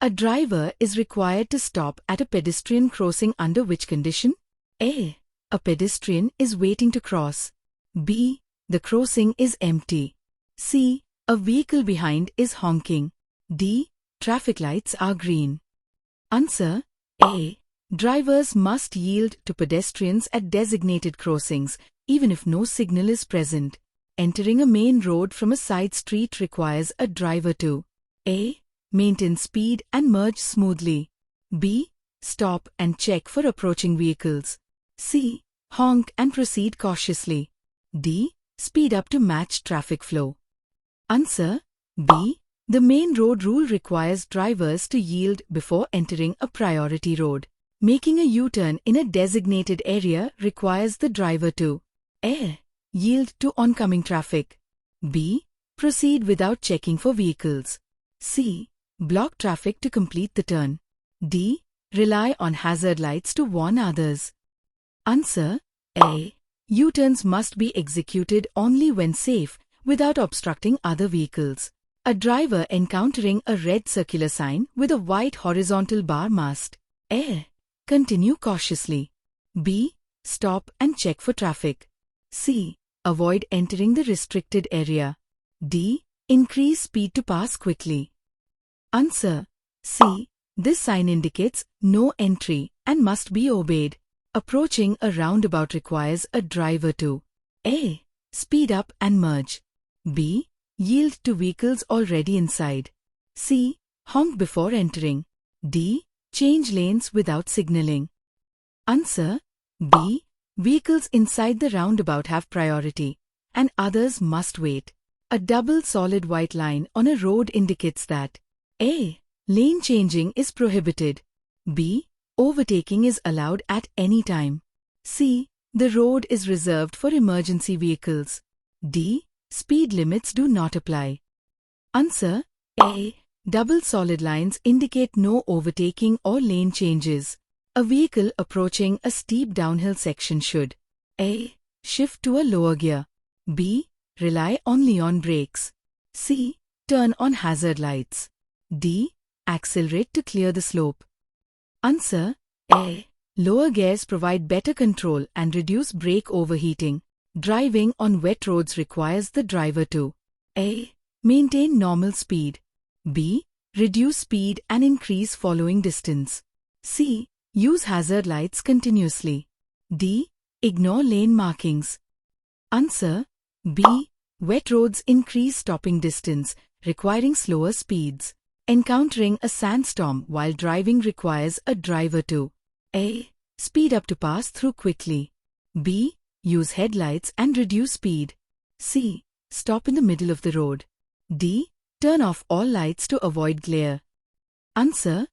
A driver is required to stop at a pedestrian crossing under which condition? A. A pedestrian is waiting to cross. B. The crossing is empty. C. A vehicle behind is honking. D. Traffic lights are green. Answer: A. Drivers must yield to pedestrians at designated crossings, even if no signal is present. Entering a main road from a side street requires a driver to A. Maintain speed and merge smoothly. B. Stop and check for approaching vehicles. C. Honk and proceed cautiously. D. Speed up to match traffic flow. Answer: B. The main road rule requires drivers to yield before entering a priority road. Making a U-turn in a designated area requires the driver to A. Yield to oncoming traffic. B. Proceed without checking for vehicles. C. Block traffic to complete the turn. D. Rely on hazard lights to warn others. Answer: A. U-turns must be executed only when safe, without obstructing other vehicles. A driver encountering a red circular sign with a white horizontal bar must A. Continue cautiously. B. Stop and check for traffic. C. Avoid entering the restricted area. D. Increase speed to pass quickly. Answer: C. This sign indicates no entry and must be obeyed. Approaching a roundabout requires a driver to A. Speed up and merge. B. Yield to vehicles already inside. C. Honk before entering. D. Change lanes without signaling. Answer: B. Vehicles inside the roundabout have priority, and others must wait. A double solid white line on a road indicates that A. Lane changing is prohibited. B. Overtaking is allowed at any time. C. The road is reserved for emergency vehicles. D. Speed limits do not apply. Answer: A. Double solid lines indicate no overtaking or lane changes. A vehicle approaching a steep downhill section should A. Shift to a lower gear. B. Rely only on brakes. C. Turn on hazard lights. D. Accelerate to clear the slope. Answer: A. Lower gears provide better control and reduce brake overheating. Driving on wet roads requires the driver to A. Maintain normal speed. B. Reduce speed and increase following distance. C. Use hazard lights continuously. D. Ignore lane markings. Answer: B. Wet roads increase stopping distance, requiring slower speeds. Encountering a sandstorm while driving requires a driver to A. Speed up to pass through quickly. B. Use headlights and reduce speed. C. Stop in the middle of the road. D. Turn off all lights to avoid glare. Answer: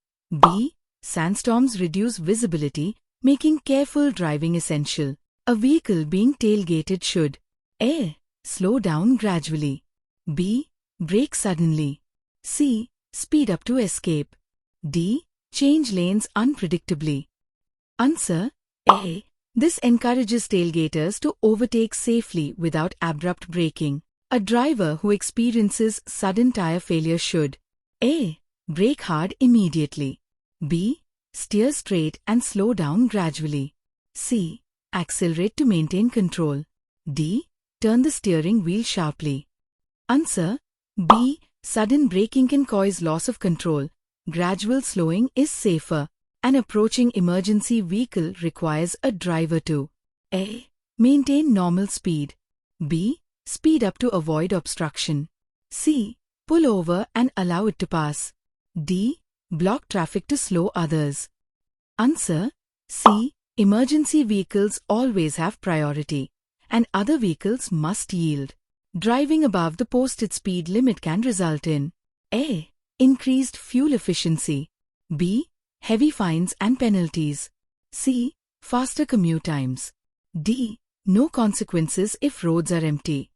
B. Sandstorms reduce visibility, making careful driving essential. A vehicle being tailgated should A. Slow down gradually. B. Brake suddenly. C. Speed up to escape. D. Change lanes unpredictably. Answer: A. This encourages tailgaters to overtake safely without abrupt braking. A driver who experiences sudden tire failure should A. Brake hard immediately. B. Steer straight and slow down gradually. C. Accelerate to maintain control. D. Turn the steering wheel sharply. Answer: B. Sudden braking can cause loss of control. Gradual slowing is safer. An approaching emergency vehicle requires a driver to A. Maintain normal speed. B. Speed up to avoid obstruction. C. Pull over and allow it to pass. D. Block traffic to slow others. Answer: C. Emergency vehicles always have priority, and other vehicles must yield. Driving above the posted speed limit can result in A. Increased fuel efficiency. B. Heavy fines and penalties. C. Faster commute times. D. No consequences if roads are empty.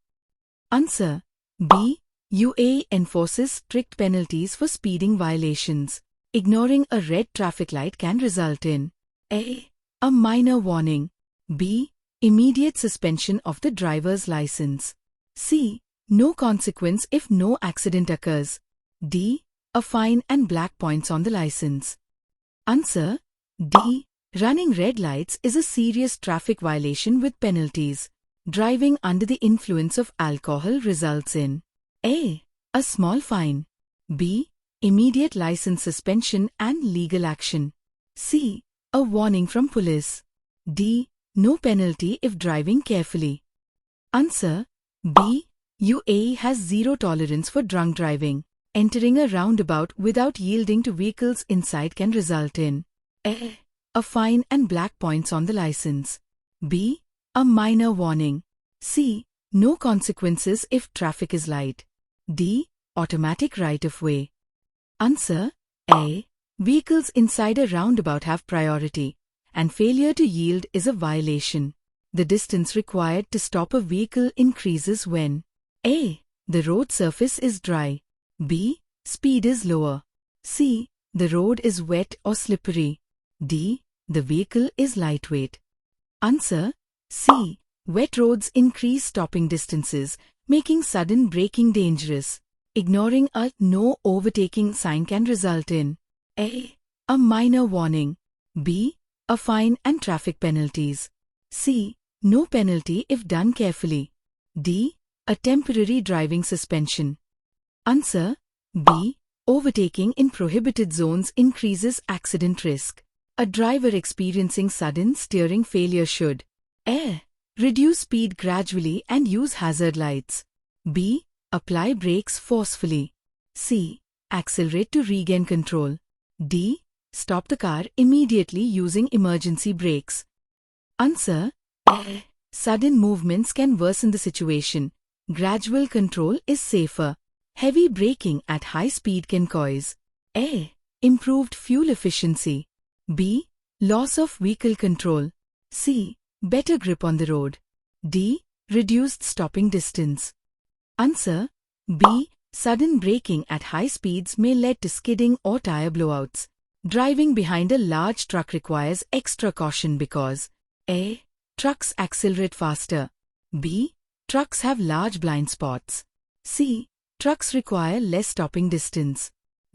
Answer: B. UAE enforces strict penalties for speeding violations. Ignoring a red traffic light can result in A. A minor warning. B. Immediate suspension of the driver's license. C. No consequence if no accident occurs. D. A fine and black points on the license. Answer D. Running red lights is a serious traffic violation with penalties. Driving under the influence of alcohol results in A. A small fine. B. Immediate license suspension and legal action. C. A warning from police. D. No penalty if driving carefully. Answer B. UAE has zero tolerance for drunk driving. Entering a roundabout without yielding to vehicles inside can result in A. A fine and black points on the license. B. A minor warning. C. No consequences if traffic is light. D. Automatic right-of-way. Answer A. Vehicles inside a roundabout have priority, and failure to yield is a violation. The distance required to stop a vehicle increases when A. The road surface is dry. B. Speed is lower. C. The road is wet or slippery. D. The vehicle is lightweight. Answer C. Wet roads increase stopping distances, making sudden braking dangerous. Ignoring a no overtaking sign can result in A. A minor warning. B. A fine and traffic penalties. C. No penalty if done carefully. D. A temporary driving suspension. Answer B. Overtaking in prohibited zones increases accident risk. A driver experiencing sudden steering failure should A. Reduce speed gradually and use hazard lights. B. Apply brakes forcefully. C. Accelerate to regain control. D. Stop the car immediately using emergency brakes. Answer A. Sudden movements can worsen the situation. Gradual control is safer. Heavy braking at high speed can cause A. Improved fuel efficiency. B. Loss of vehicle control. C. Better grip on the road. D. Reduced stopping distance. Answer B. Sudden braking at high speeds may lead to skidding or tire blowouts. Driving behind a large truck requires extra caution because A. Trucks accelerate faster. B. Trucks have large blind spots. C. Trucks require less stopping distance.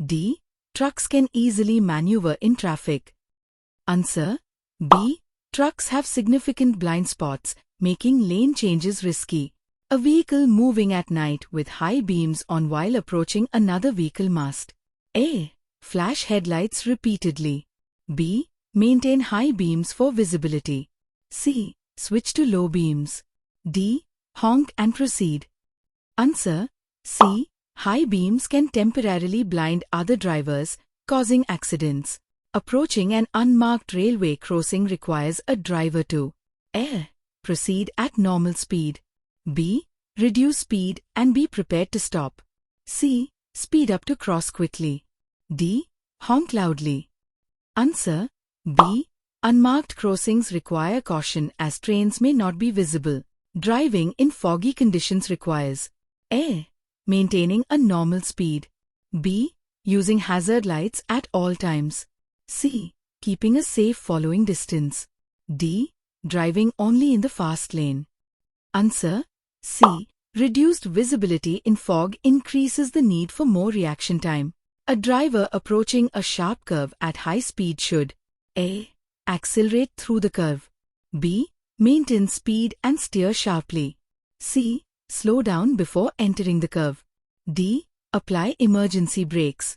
D. Trucks can easily maneuver in traffic. Answer B. Trucks have significant blind spots, making lane changes risky. A vehicle moving at night with high beams on while approaching another vehicle must A. Flash headlights repeatedly. B. Maintain high beams for visibility. C. Switch to low beams. D. Honk and proceed. Answer C. High beams can temporarily blind other drivers, causing accidents. Approaching an unmarked railway crossing requires a driver to A. Proceed at normal speed. B. Reduce speed and be prepared to stop. C. Speed up to cross quickly. D. Honk loudly. Answer B. Unmarked crossings require caution as trains may not be visible. Driving in foggy conditions requires A. Maintaining a normal speed. B. Using hazard lights at all times. C. Keeping a safe following distance. D. Driving only in the fast lane. Answer C. Reduced visibility in fog increases the need for more reaction time. A driver approaching a sharp curve at high speed should A. Accelerate through the curve. B. Maintain speed and steer sharply. C. Slow down before entering the curve. D. Apply emergency brakes.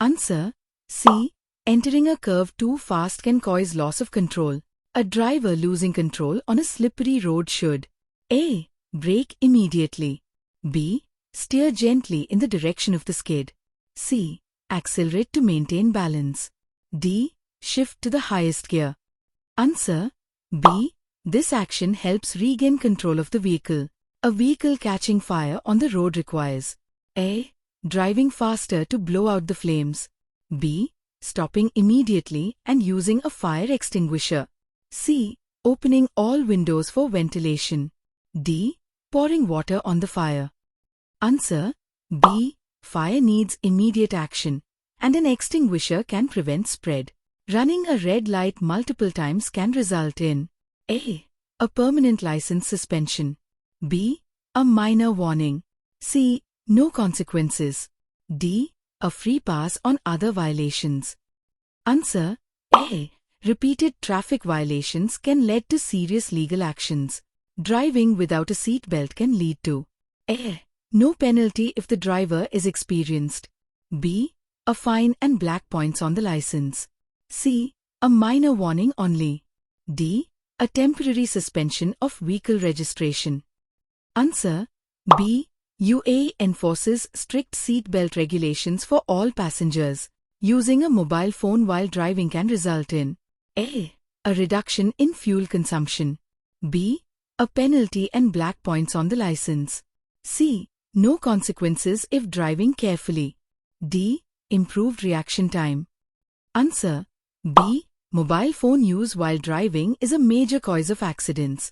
Answer C. Entering a curve too fast can cause loss of control. A driver losing control on a slippery road should A. Brake immediately. B. Steer gently in the direction of the skid. C. Accelerate to maintain balance. D. Shift to the highest gear. Answer B. This action helps regain control of the vehicle. A vehicle catching fire on the road requires A. Driving faster to blow out the flames. B. Stopping immediately and using a fire extinguisher. C. Opening all windows for ventilation. D. Pouring water on the fire. Answer B. Fire needs immediate action, and an extinguisher can prevent spread. Running a red light multiple times can result in A. A permanent license suspension. B. A minor warning. C. No consequences. D. A free pass on other violations. Answer A. Repeated traffic violations can lead to serious legal actions. Driving without a seat belt can lead to A. No penalty if the driver is experienced. B. A fine and black points on the license. C. A minor warning only. D. A temporary suspension of vehicle registration. Answer B. UAE enforces strict seat belt regulations for all passengers. Using a mobile phone while driving can result in A. A reduction in fuel consumption. B. A penalty and black points on the license. C. No consequences if driving carefully. D. Improved reaction time. Answer B. Mobile phone use while driving is a major cause of accidents.